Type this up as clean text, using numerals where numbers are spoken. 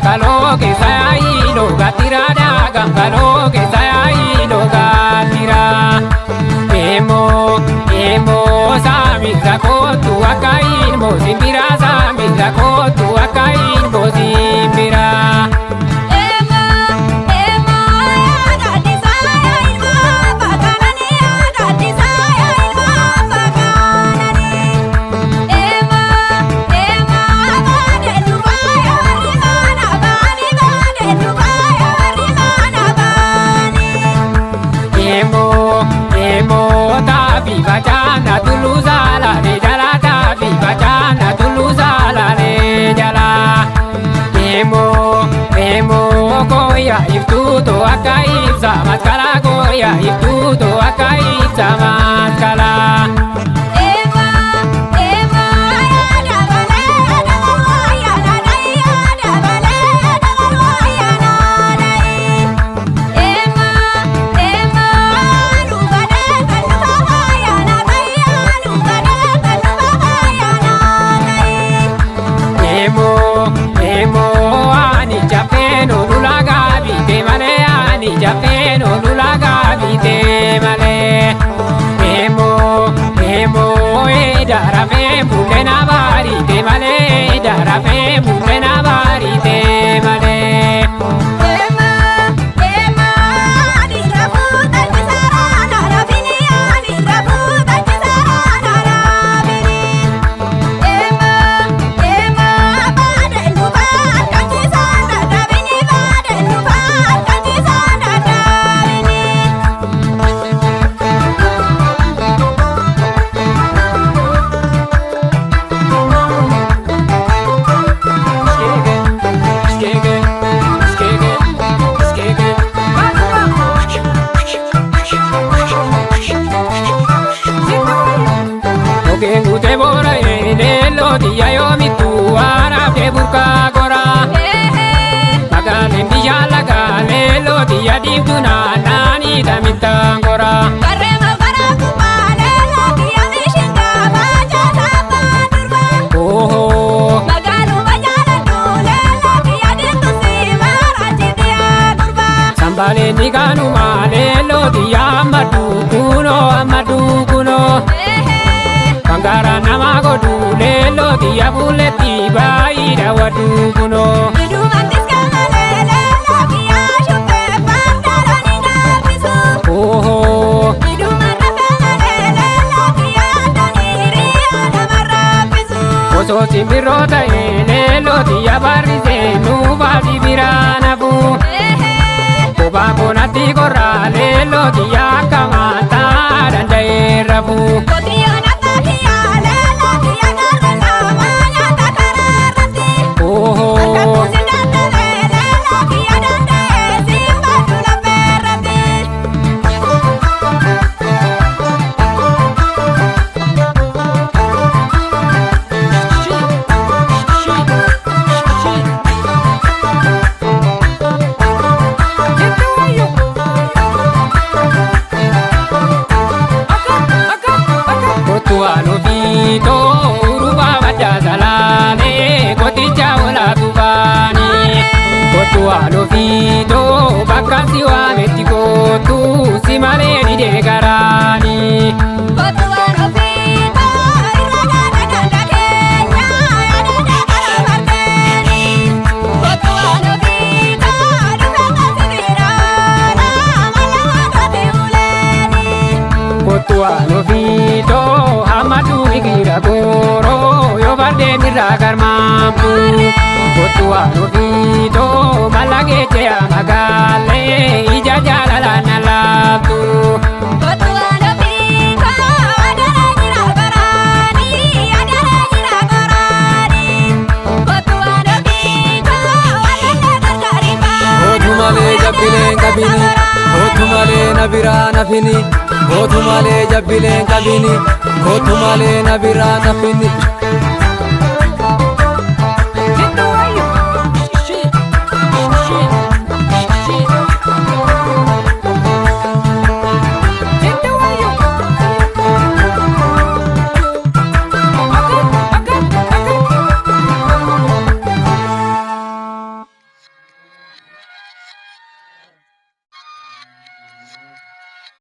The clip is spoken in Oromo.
Kaloke sayai lo gatira dagang kaloke sayai lo gatira emo samira kotu akain mo simbira samira kotu akain mo simbira Bacana tulu zala re jala tapi bacana tulu zala re jala emo koya itu to akai sama kala koya itu to akai sama kala Japeno lulaga bite male emo dara fe mulena bari te male dara fe mulena bari te male Gute bora lo dia yo mi tu ara de burka gora magale mi ya laga lo dia di tuna nani da minta gora karema ku pale lo dia mi shinga baja sama durba oh magalu bajala dule lo dia di tu si maraji dia durba sambale ni ganu male lo dia amadu kuno Kangara nama godule lo dia buleti bai dawadu kuno Idu mantis kanalele lo dia shupe pandarani nabisu oh Idu marafanalele lo dia daniri ada marabisu Oso simbirota ele lo dia barise nu badi birana bu Koba bonati korale lo dia kamata dan dairabu Kotiyo natati ale lo dia karena manya takararati oh Angkatku sindatalele lo dia dande simbatu lamberati Kotuano vito uruba baca salane kotica ola tubani Kotuano vito bakasi wa meti kotu simale di degarani Kotuano vito iragana ganda kenya adada karamarteni Kotuano vito dufanga sibirana malawatati uleni Kotuano vito hamadu igira goro yo barde miragar mampu Kotuano vito malage jaya magale ija jalala nalabtu Kotuano vito adara jira barani adara jira barani Kotuano vito walanda karkariba Otumale japile kabini Otumale malee na biraa nafini, kootu malee jabbileen qabini, kootu malee na biraa nafini.